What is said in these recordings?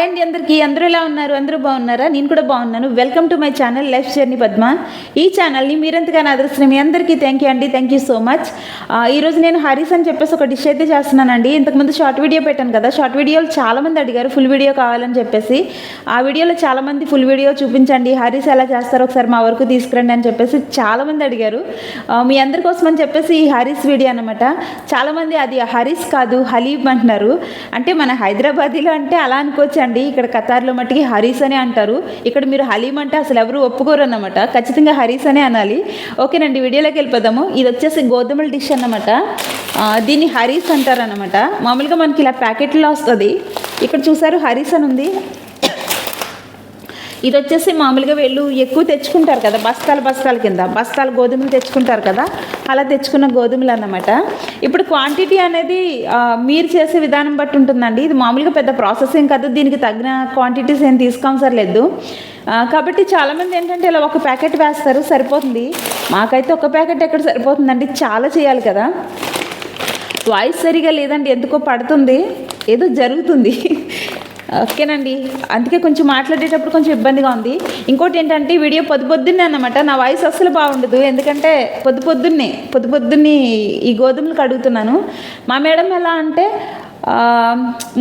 Hi అండి అందరికీ. అందరూ ఎలా ఉన్నారు? అందరూ బాగున్నారా? నేను కూడా బాగున్నాను. Welcome to my channel life journey Padma. ఈ ఛానల్ని మీరెంతగానో ఆదరిస్తున్న మీ అందరికీ థ్యాంక్ యూ అండి. Thank you so much. ఈరోజు నేను హరీస్ అని చెప్పేసి ఒక డిష్ అయితే చేస్తున్నానండి. ఇంతకుముందు షార్ట్ వీడియో పెట్టాను కదా, షార్ట్ వీడియోలు చాలామంది అడిగారు ఫుల్ వీడియో కావాలని చెప్పేసి. ఆ వీడియోలో చాలామంది ఫుల్ వీడియో చూపించండి, హరీస్ ఎలా చేస్తారో ఒకసారి మా వరకు తీసుకురండి అని చెప్పేసి చాలామంది అడిగారు. మీ అందరి కోసం అని చెప్పేసి ఈ హరీస్ వీడియో అనమాట. చాలామంది అది హరీస్ కాదు హలీం అంటున్నారు. అంటే మన హైదరాబాదీలో అంటే అలా అనుకోవచ్చండి, ఇక్కడ ఖతార్లో మట్టికి హరీస్ అనే అంటారు. ఇక్కడ మీరు హలీం అంటే అసలు ఎవరు ఒప్పుకోరు అన్నమాట. ఖచ్చితంగా హరీస్ అనే అనాలి. ఓకేనండి, వీడియోలోకి వెళ్ళిపోదాము. ఇది వచ్చేసి గోధుమల డిష్ అన్నమాట. దీన్ని హరీస్ అంటారు అన్నమాట. మామూలుగా మనకి ఇలా ప్యాకెట్లో వస్తుంది. ఇక్కడ చూసారు హరీస్ అని ఉంది. ఇది వచ్చేసి మామూలుగా వీళ్ళు ఎక్కువ తెచ్చుకుంటారు కదా, బస్తాల కింద బస్తాలు గోధుమలు తెచ్చుకుంటారు కదా, అలా తెచ్చుకున్న గోధుమలు అన్నమాట. ఇప్పుడు క్వాంటిటీ అనేది మీరు చేసే విధానం బట్టి ఉంటుందండి. ఇది మామూలుగా పెద్ద ప్రాసెస్ ఏం కాదు, దీనికి తగిన క్వాంటిటీస్ ఏం తీసుకోవసరం లేదు. కాబట్టి చాలామంది ఏంటంటే ఇలా ఒక ప్యాకెట్ వేస్తారు, సరిపోతుంది. మాకైతే ఒక ప్యాకెట్ ఎక్కడ సరిపోతుందండి, చాలా చేయాలి కదా. వాయిస్ సరిగా లేదండి, ఎందుకో పడుతుంది, ఏదో జరుగుతుంది. ఓకేనండి, అందుకే కొంచెం మాట్లాడేటప్పుడు కొంచెం ఇబ్బందిగా ఉంది. ఇంకోటి ఏంటంటే వీడియో పొద్దున్నే అన్నమాట. నా వాయిస్ అస్సలు బాగుండదు, ఎందుకంటే పొద్దున్నే ఈ గోధుమలు కడుగుతున్నాను. మా మేడం ఎలా అంటే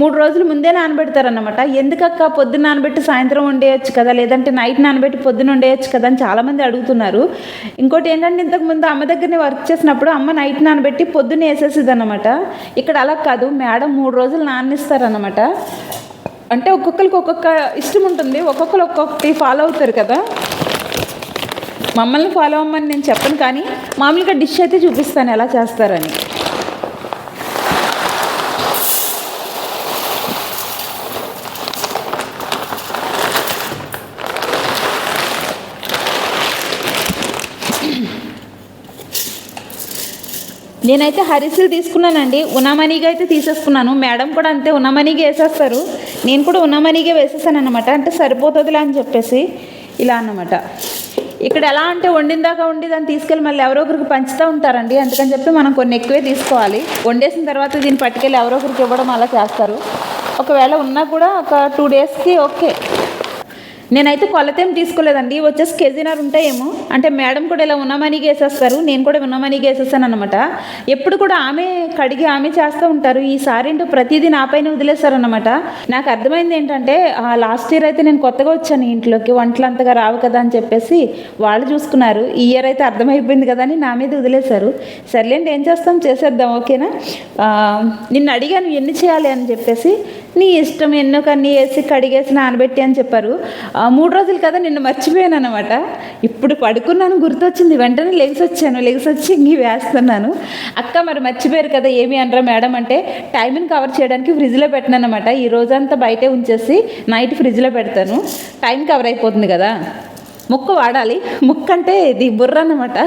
3 రోజుల ముందే నానబెడతారన్నమాట. ఎందుకక్క పొద్దున్న నానబెట్టి సాయంత్రం వండేయచ్చు కదా, లేదంటే నైట్ నానబెట్టి పొద్దున్న వండేయచ్చు కదా అని చాలామంది అడుగుతున్నారు. ఇంకోటి ఏంటంటే ఇంతకుముందు అమ్మ దగ్గరనే వర్క్ చేసినప్పుడు అమ్మ నైట్ నానబెట్టి పొద్దున్న వేసేసిది అన్నమాట. ఇక్కడ అలా కాదు, మేడం 3 రోజులు నాననిస్తారన్నమాట. అంటే ఒక్కొక్కరికి ఒక్కొక్క ఇష్టం ఉంటుంది, ఒక్కొక్కరు ఒక్కొక్కటి ఫాలో అవుతారు కదా. మమ్మల్ని ఫాలో అవ్వమని నేను చెప్పను, కానీ మామూలుగా డిష్ అయితే చూపిస్తాను ఎలా చేస్తారని. నేనైతే హరీసులు తీసుకున్నానండి, ఉనామనీగా అయితే తీసేసుకున్నాను. మేడం కూడా అంతే ఉనామనీగా వేసేస్తారు. నేను కూడా ఉనామనీగా వేసేసాను అనమాట. అంటే సరిపోతుందిలే అని చెప్పేసి ఇలా అన్నమాట. ఇక్కడ ఎలా అంటే వండిన దాకా వండి దాన్ని తీసుకెళ్ళి మళ్ళీ ఎవరో ఒకరికి పంచుతూ ఉంటారండి. అందుకని చెప్పి మనం కొన్ని ఎక్కువే తీసుకోవాలి. వండేసిన తర్వాత దీన్ని పట్టుకెళ్ళి ఎవరో ఒకరికి ఇవ్వడం అలా చేస్తారు. ఒకవేళ ఉన్నా కూడా ఒక 2 డేస్కి ఓకే. నేనైతే కొలతేం తీసుకోలేదండి, వచ్చేసి కేజీన్నర ఉంటాయేమో. అంటే మేడం కూడా ఇలా ఉన్నమనీగా వేసేస్తారు, నేను కూడా ఉన్నమనీగా వేసేస్తాను అనమాట. ఎప్పుడు కూడా ఆమె కడిగి ఆమె చేస్తూ ఉంటారు. ఈసారి ఏంటో ప్రతిదీ నా పైన వదిలేస్తారనమాట. నాకు అర్థమైంది ఏంటంటే లాస్ట్ ఇయర్ అయితే నేను కొత్తగా వచ్చాను ఇంట్లోకి, వంటలు అంతగా రావు కదా అని చెప్పేసి వాళ్ళు చూసుకున్నారు. ఈ ఇయర్ అయితే అర్థమైపోయింది కదా అని నా మీద వదిలేశారు. సర్లేండి, ఏం చేస్తాం, చేసేద్దాం, ఓకేనా. నిన్ను అడిగాను ఎన్ని చేయాలి అని చెప్పేసి, నీ ఇష్టం ఎన్నో కన్నీ వేసి కడిగేసి నానబెట్టి అని చెప్పారు. 3 రోజులు కదా, నిన్న మర్చిపోయాను అనమాట. ఇప్పుడు పడుకున్నాను, గుర్తొచ్చింది, వెంటనే లెగిసొచ్చి ఇంక వేస్తున్నాను. అక్క మరి మర్చిపోయారు కదా, ఏమి అనరా మేడం అంటే, టైంని కవర్ చేయడానికి ఫ్రిడ్జ్లో పెట్టాను అనమాట. ఈ రోజంతా బయటే ఉంచేసి నైట్ ఫ్రిడ్జ్లో పెడతాను, టైం కవర్ అయిపోతుంది కదా. ముక్క వాడాలి, ముక్క అంటే ఇది బుర్ర అన్నమాట.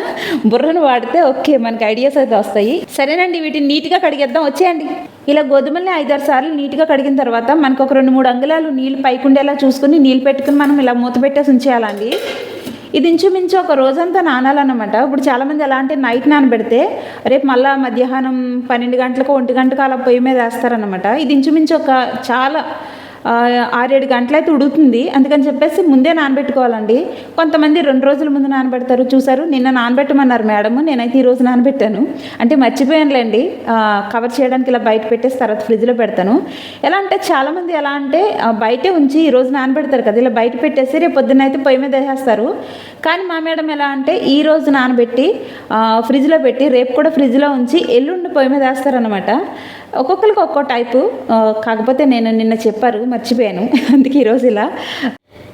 బుర్రను వాడితే ఓకే, మనకి ఐడియాస్ అయితే వస్తాయి. సరేనండి, వీటిని నీట్గా కడిగేద్దాం, వచ్చేయండి. ఇలా గోధుమల్ని 5-6 సార్లు నీట్గా కడిగిన తర్వాత మనకు ఒక 2-3 అంగుళాలు నీళ్ళు పైకి ఉండేలా చూసుకుని నీళ్ళు పెట్టుకుని మనం ఇలా మూత పెట్టేసి ఉంచేయాలండి. ఇది ఇంచుమించు ఒక రోజంతా నానాలన్నమాట. ఇప్పుడు చాలామంది ఎలా అంటే నైట్ నానబెడితే రేపు మళ్ళీ మధ్యాహ్నం 12 గంటలకు 1 గంటకు అలా పొయ్యి మీద వేస్తారనమాట. ఇది ఇంచుమించు ఒక చాలా 6-7 గంటలైతే ఉడుకుతుంది. అందుకని చెప్పేసి ముందే నానబెట్టుకోవాలండి. కొంతమంది 2 రోజుల ముందు నానబెడతారు. చూసారు, నిన్న నానబెట్టమన్నారు మేడము, నేనైతే ఈరోజు నానబెట్టాను. అంటే మర్చిపోయానులేండి, కవర్ చేయడానికి ఇలా బయట పెట్టేసి తర్వాత ఫ్రిడ్జ్లో పెడతాను. ఎలా అంటే చాలామంది ఎలా అంటే బయటే ఉంచి ఈరోజు నానబెడతారు కదా, ఇలా బయట పెట్టేసి రేపు పొద్దున్న అయితే పొయ్యి మీద వేసేస్తారు. కానీ మా మేడం ఎలా అంటే ఈరోజు నానబెట్టి ఫ్రిడ్జ్లో పెట్టి రేపు కూడా ఫ్రిడ్జ్లో ఉంచి ఎల్లుండి పొయ్యి మీద వేస్తారనమాట. ఒక్కొక్కరికి ఒక్కో టైపు. కాకపోతే నేను నిన్న చెప్పారు, మర్చిపోయాను, అందుకే ఈరోజు ఇలా.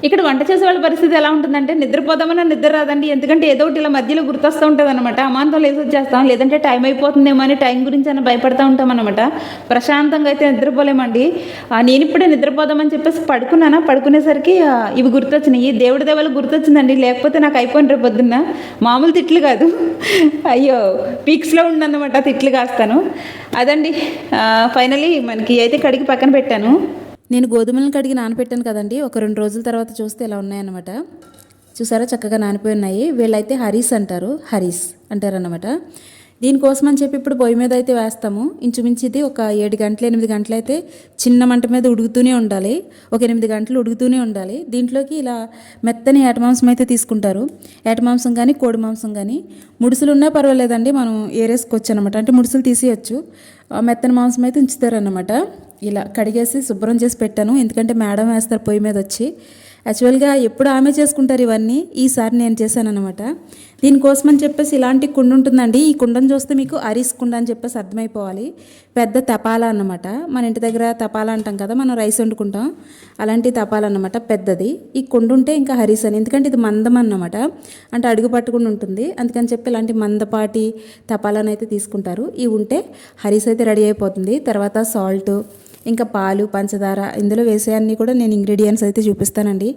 ఇక్కడ వంట చేసే వాళ్ళ పరిస్థితి ఎలా ఉంటుందంటే నిద్రపోదామన్నా నిద్ర రాదండి. ఎందుకంటే ఏదో ఒకటి ఇలా మధ్యలో గుర్తొస్తూ ఉంటుంది అనమాట. అమాంతం లేసి వచ్చేస్తాం, లేదంటే టైం అయిపోతుందేమో అని టైం గురించి అని భయపడుతూ ఉంటాం అనమాట. ప్రశాంతంగా అయితే నిద్రపోలేమండి. నేను ఇప్పుడే నిద్రపోదామని చెప్పేసి పడుకునేసరికి ఇవి గుర్తొచ్చినాయి. దేవుడి దేవాలు గుర్తొచ్చిందండి, లేకపోతే నాకు అయిపోయిన రేపు పొద్దున్న మామూలు తిట్లు కాదు, అయ్యో పీక్స్లో ఉండనమాట, తిట్లు కాస్తాను. అదండి, ఫైనలీ మనకి అయితే కడిగి పక్కన పెట్టాను. నేను గోధుమలను కడిగి నానబెట్టాను కదండి, ఒక 2 రోజుల తర్వాత చూస్తే ఇలా ఉన్నాయన్నమాట. చూసారా, చక్కగా నానిపోయి ఉన్నాయి. వీళ్ళైతే హరీస్ అంటారన్నమాట. దీనికోసం అని చెప్పి ఇప్పుడు పొయ్యి మీద అయితే వేస్తాము. ఇంచుమించు ఇది ఒక 7 గంటలు 8 గంటలు అయితే చిన్న మంట మీద ఉడుకుతూనే ఉండాలి. ఒక 8 గంటలు ఉడుకుతూనే ఉండాలి. దీంట్లోకి ఇలా మెత్తని ఏట మాంసం అయితే తీసుకుంటారు. ఏట మాంసం కానీ కోడి మాంసం కానీ ముడుసులు ఉన్నా పర్వాలేదండి, మనం ఏరేసుకోవచ్చు అనమాట. అంటే ముడుసులు తీసేయచ్చు. మెత్తని మాంసం అయితే ఉంచుతారన్నమాట. ఇలా కడిగేసి శుభ్రం చేసి పెట్టాను, ఎందుకంటే మేడం వేస్తారు పొయ్యి మీద వచ్చి. యాక్చువల్గా ఎప్పుడు ఆమె చేసుకుంటారు ఇవన్నీ, ఈసారి నేను చేశాను అనమాట. దీనికోసం అని చెప్పేసి ఇలాంటి కుండ ఉంటుందండి. ఈ కుండను చూస్తే మీకు అరీస్ కుండ అని చెప్పేసి అర్థమైపోవాలి. పెద్ద తపాలా అన్నమాట. మన ఇంటి దగ్గర తపాలా అంటాం కదా, మనం రైస్ వండుకుంటాం, అలాంటి తపాలా అన్నమాట పెద్దది. ఈ కుండ ఉంటే ఇంకా హరీస్ అని, ఎందుకంటే ఇది మందం అన్నమాట, అంటే అడుగు పట్టుకుని ఉంటుంది. అందుకని చెప్పి ఇలాంటి మందపాటి తపాలాను అయితే తీసుకుంటారు. ఇవి ఉంటే హరీస్ అయితే రెడీ అయిపోతుంది. తర్వాత సాల్ట్, ఇంకా పాలు, పంచదార, ఇందులో వేసే అన్నీ కూడా నేను ఇంగ్రీడియంట్స్ అయితే చూపిస్తానండి.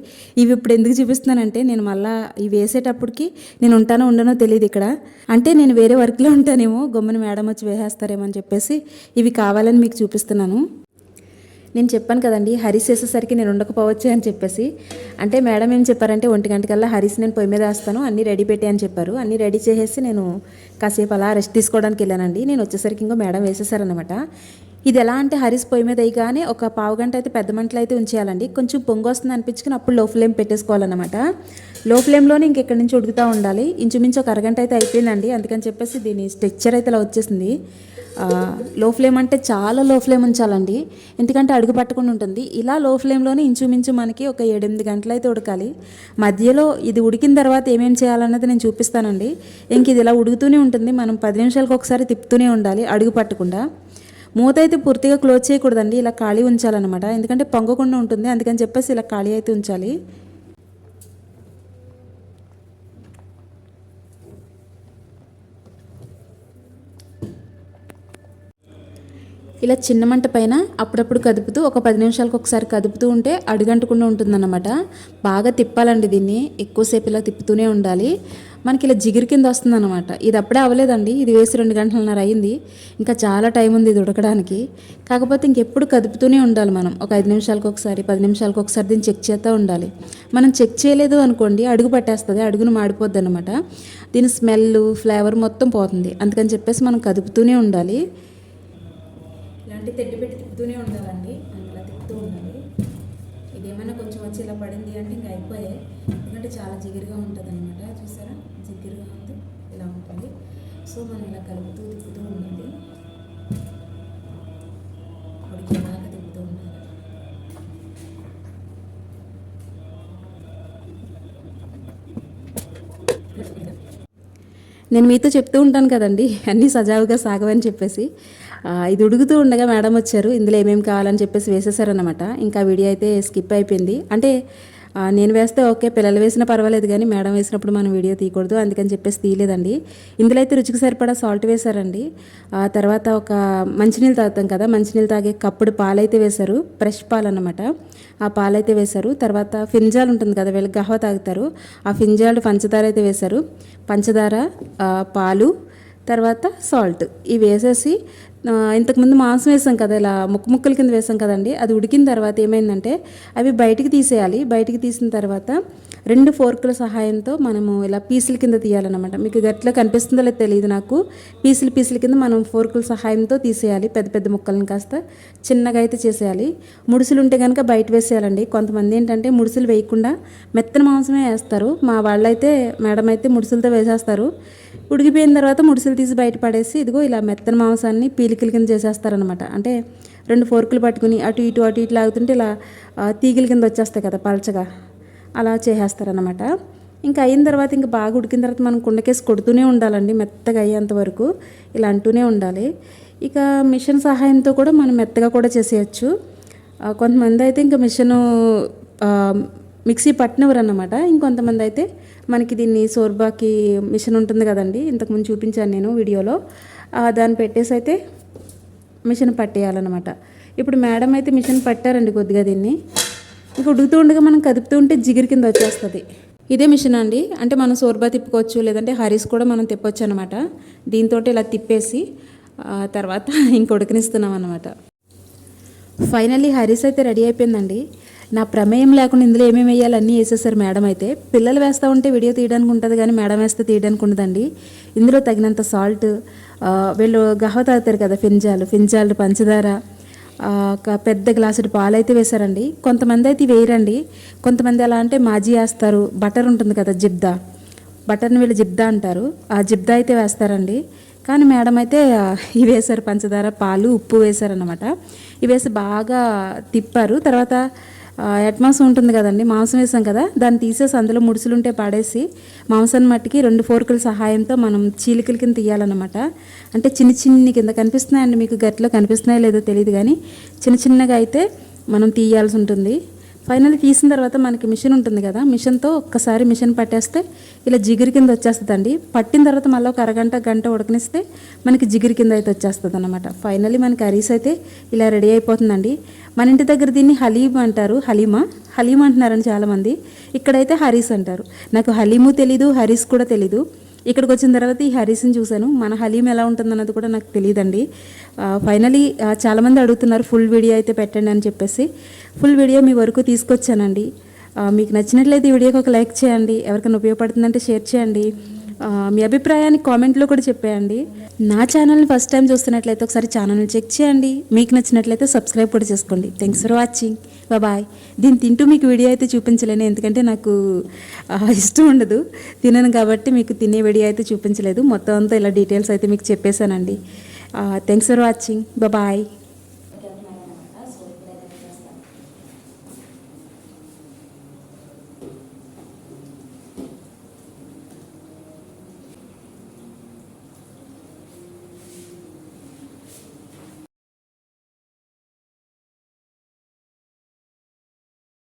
ఇవి ఇప్పుడు ఎందుకు చూపిస్తున్నానంటే, నేను మళ్ళీ ఇవి వేసేటప్పటికి నేను ఉంటానో ఉండనో తెలియదు ఇక్కడ. అంటే నేను వేరే వర్క్లో ఉంటానేమో, గమ్మున మేడం వచ్చి వేసేస్తారేమో అని చెప్పేసి ఇవి కావాలని మీకు చూపిస్తున్నాను. నేను చెప్పాను కదండి, హరీస్ వేసేసరికి నేను ఉండకపోవచ్చు అని చెప్పేసి. అంటే మేడం ఏం చెప్పారంటే 1 గంటకల్లా హరీస్ నేను పొయ్యి మీద వేస్తాను, అన్నీ రెడీ పెట్టి అని చెప్పారు. అన్నీ రెడీ చేసేసి నేను కాసేపు అలా రెస్ట్ తీసుకోవడానికి వెళ్ళానండి. నేను వచ్చేసరికి ఇంకో మేడం వేసేసారనమాట. ఇది ఎలా అంటే హరీస్ పొయ్యి మీద వేయగానే ఒక పావు గంట అయితే పెద్ద మంటలు అయితే ఉంచేయాలండి. కొంచెం పొంగు వస్తుంది అనిపించుకుని అప్పుడు లో ఫ్లేమ్ పెట్టేసుకోవాలన్నమాట. లో ఫ్లేమ్లోనే ఇంకెక్కడి నుంచి ఉడుకుతూ ఉండాలి. ఇంచుమించు ఒక అరగంట అయితే అయిపోయిందండి. అందుకని చెప్పేసి దీని స్ట్రక్చర్ అయితే ఇలా వచ్చేసింది. లో ఫ్లేమ్ అంటే చాలా లో ఫ్లేమ్ ఉంచాలండి, ఎందుకంటే అడుగు పట్టకుండా ఉంటుంది. ఇలా లో ఫ్లేమ్లోనే ఇంచుమించు మనకి ఒక 7-8 గంటలు అయితే ఉడకాలి. మధ్యలో ఇది ఉడికిన తర్వాత ఏమేమి చేయాలన్నది నేను చూపిస్తానండి. ఇంక ఇది ఇలా ఉడుకుతూనే ఉంటుంది. మనం 10 నిమిషాలకు ఒకసారి తిప్పుతూనే ఉండాలి అడుగు పట్టకుండా. మూత అయితే పూర్తిగా క్లోజ్ చేయకూడదండి, ఇలా ఖాళీ ఉంచాలన్నమాట, ఎందుకంటే పొంగకుండా ఉంటుంది. అందుకని చెప్పేసి ఇలా ఖాళీ అయితే ఉంచాలి. ఇలా చిన్న మంట పైన అప్పుడప్పుడు కదుపుతూ ఒక 10 నిమిషాలకు ఒకసారి కదుపుతూ ఉంటే అడుగంటకుండా ఉంటుందన్నమాట. బాగా తిప్పాలండి దీన్ని, ఎక్కువసేపు ఇలా తిప్పుతూనే ఉండాలి. మనకి ఇలా జిగురు కింద వస్తుందన్నమాట. ఇది అప్పుడే అవ్వలేదండి, ఇది వేసి 2 గంటలన్నర అయింది. ఇంకా చాలా టైం ఉంది ఇది ఉడకడానికి. కాకపోతే ఇంకెప్పుడు కదుపుతూనే ఉండాలి మనం. ఒక 5 నిమిషాలకు ఒకసారి 10 నిమిషాలకు ఒకసారి దీన్ని చెక్ చేస్తూ ఉండాలి. మనం చెక్ చేయలేదు అనుకోండి అడుగు పట్టేస్తుంది, అడుగును మాడిపోద్ది అనమాట. దీని స్మెల్, ఫ్లేవర్ మొత్తం పోతుంది. అందుకని చెప్పేసి మనం కదుపుతూనే ఉండాలి. ఇలాంటి తెడ్డు పెట్టి తిప్పుతూనే ఉండాలండి, అలా తిప్పుతూ ఉండాలి. ఇదేమైనా కొంచెం వచ్చి ఇలా పడింది అంటే ఇంకా అయిపోయాయి, ఎందుకంటే చాలా జిగురుగా ఉంటుంది అనమాట. చూసారా, జిగురుగా ఉంది, ఇలా ఉంటుంది. సో మనం ఇలా కలుపుతూ తిప్పుతూ ఉండాలి, ఉడికేలాగా తిప్పుతూ ఉండాలి. నేను మీతో చెప్తూ ఉంటాను కదండి, అన్నీ సజావుగా సాగవని చెప్పేసి. ఇది ఉడుకుతూ ఉండగా మేడం వచ్చారు, ఇందులో ఏమేమి కావాలని చెప్పేసి వేసేసారనమాట. ఇంకా వీడియో అయితే స్కిప్ అయిపోయింది. అంటే నేను వేస్తే ఓకే, పిల్లలు వేసినా పర్వాలేదు, కానీ మేడం వేసినప్పుడు మనం వీడియో తీయకూడదు, అందుకని చెప్పేసి తీయలేదండి. ఇందులో అయితే రుచికి సరిపడా సాల్ట్ వేశారండి. తర్వాత ఒక మంచినీళ్ళు తాగుతాం కదా, మంచినీళ్ళు తాగే కప్పుడు పాలైతే వేశారు, ఫ్రెష్ పాలు అన్నమాట. ఆ పాలైతే వేశారు. తర్వాత ఫింజాల్ ఉంటుంది కదా, వీళ్ళకి గహవ తాగుతారు, ఆ ఫింజాల్ పంచదార అయితే వేశారు. పంచదార, పాలు, తర్వాత సాల్ట్ ఇవి వేసేసి, ఇంతకుముందు మాంసం వేసాం కదా, ఇలా ముక్కల కింద వేసాం కదండి, అది ఉడికిన తర్వాత ఏమైందంటే అవి బయటికి తీసేయాలి. బయటికి తీసిన తర్వాత 2 ఫోర్కుల సహాయంతో మనము ఇలా పీసుల కింద తీయాలన్నమాట. మీకు గట్లా కనిపిస్తుందో లేదో తెలియదు నాకు. పీసుల కింద మనం ఫోర్కుల సహాయంతో తీసేయాలి. పెద్ద పెద్ద ముక్కలను కాస్త చిన్నగా అయితే చేసేయాలి. ముడుసులు ఉంటే కనుక బయట వేసేయాలండి. కొంతమంది ఏంటంటే ముడుసులు వేయకుండా మెత్తన మాంసమే వేస్తారు. మా వాళ్ళైతే మేడం అయితే ముడుసులతో వేసేస్తారు. ఉడికిపోయిన తర్వాత ముడుసులు తీసి బయట పడేసి ఇదిగో ఇలా మెత్తన మాంసాన్ని పీలికల కింద చేసేస్తారనమాట. అంటే 2 ఫోర్కులు పట్టుకుని అటు ఇటు లాగుతుంటే ఇలా తీగల కింద వచ్చేస్తాయి కదా పలచగా, అలా చేసేస్తారనమాట. ఇంకా అయిన తర్వాత ఇంకా బాగా ఉడికిన తర్వాత మనం కుండకేసి కొడుతూనే ఉండాలండి, మెత్తగా అయ్యేంత వరకు ఇలా అంటూనే ఉండాలి. ఇక మిషన్ సహాయంతో కూడా మనం మెత్తగా కూడా చేసేయచ్చు. కొంతమంది అయితే ఇంకా మిక్సీ పట్టినవారు అన్నమాట. ఇంకొంతమంది అయితే మనకి దీన్ని సోర్బాకి మిషన్ ఉంటుంది కదండి, ఇంతకుముందు చూపించాను నేను వీడియోలో, దాన్ని పెట్టేసి అయితే మిషన్ పట్టేయాలన్నమాట. ఇప్పుడు మేడం అయితే మిషన్ పట్టారండి కొద్దిగా దీన్ని. ఇంక ఉడుకుతూ ఉండగా మనం కదుపుతూ ఉంటే జిగురు కింద వచ్చేస్తుంది. ఇదే మిషన్ అండి, అంటే మనం సోర్బా తిప్పుకోవచ్చు, లేదంటే హరీస్ కూడా మనం తిప్పొచ్చు అనమాట. దీంతో ఇలా తిప్పేసి తర్వాత ఇంక ఉడకనిస్తున్నాం అనమాట. ఫైనల్లీ హరీస్ అయితే రెడీ అయిపోయిందండి. నా ప్రమేయం లేకుండా ఇందులో ఏమేమి వేయాలి అన్నీ వేసేసారు మేడం అయితే. పిల్లలు వేస్తూ ఉంటే వీడియో తీయడానికి ఉంటుంది కానీ మేడం వేస్తే తీయడానికి ఉండదండి. ఇందులో తగినంత సాల్ట్, వీళ్ళు గహవ తాగుతారు కదా, ఫింజాలు, పంచదార, ఒక పెద్ద గ్లాసుడు పాలు అయితే వేశారండి. కొంతమంది అయితే వేయరండి, కొంతమంది ఎలా అంటే మాజీ వేస్తారు. బటర్ ఉంటుంది కదా, బటర్ని వీళ్ళు జిబ్దా అంటారు, ఆ జిబ్దా అయితే వేస్తారండి. కానీ మేడం అయితే ఇవి వేశారు, పంచదార, పాలు, ఉప్పు వేశారనమాట. ఇవి వేసి బాగా తిప్పారు. తర్వాత మాంసం ఉంటుంది కదండి, మాంసం వేసాం కదా, దాన్ని తీసేసి అందులో ముడుసులు ఉంటే పాడేసి మాంసాన్ని మట్టికి 2 ఫోర్కుల సహాయంతో మనం చీలికల కింద తీయాలన్నమాట. అంటే చిన్ని కింద కనిపిస్తున్నాయండి మీకు, గట్లో కనిపిస్తున్నాయో లేదో తెలియదు కానీ చిన్నగా అయితే మనం తీయాల్సి ఉంటుంది. ఫైనల్ తీసిన తర్వాత మనకి మిషన్ ఉంటుంది కదా, మిషన్తో ఒక్కసారి మిషన్ పట్టేస్తే ఇలా జిగురు కింద వచ్చేస్తుందండి. పట్టిన తర్వాత మళ్ళీ ఒక గంట ఉడకనిస్తే మనకి జిగురు కింద అయితే వచ్చేస్తుంది అనమాట. ఫైనల్లీ మనకి హరీస్ అయితే ఇలా రెడీ అయిపోతుందండి. మన ఇంటి దగ్గర దీన్ని హలీం అంటారు, హలీం అంటున్నారని చాలామంది. ఇక్కడైతే హరీస్ అంటారు. నాకు హలీము తెలీదు, హరీస్ కూడా తెలీదు. ఇక్కడికి వచ్చిన తర్వాత ఈ హరీస్ని చూశాను. మన హలీం ఎలా ఉంటుందన్నది కూడా నాకు తెలియదండి. ఫైనలీ చాలామంది అడుగుతున్నారు ఫుల్ వీడియో అయితే పెట్టండి అని చెప్పేసి ఫుల్ వీడియో మీ వరకు తీసుకొచ్చానండి. మీకు నచ్చినట్లయితే ఈ వీడియోకి ఒక లైక్ చేయండి, ఎవరికైనా ఉపయోగపడుతుందంటే షేర్ చేయండి, మీ అభిప్రాయాన్ని కామెంట్లో కూడా చెప్పేయండి. నా ఛానల్ని ఫస్ట్ టైం చూస్తున్నట్లయితే ఒకసారి ఛానల్ని చెక్ చేయండి. మీకు నచ్చినట్లయితే సబ్స్క్రైబ్ కూడా చేసుకోండి. Thanks for watching, bye. దీన్ని తింటూ మీకు వీడియో అయితే చూపించలేను, ఎందుకంటే నాకు ఇష్టం ఉండదు, తినను కాబట్టి మీకు తినే వీడియో అయితే చూపించలేదు. మొత్తం అంతా ఇలా డీటెయిల్స్ అయితే మీకు చెప్పేశానండి. Thanks for watching, bye.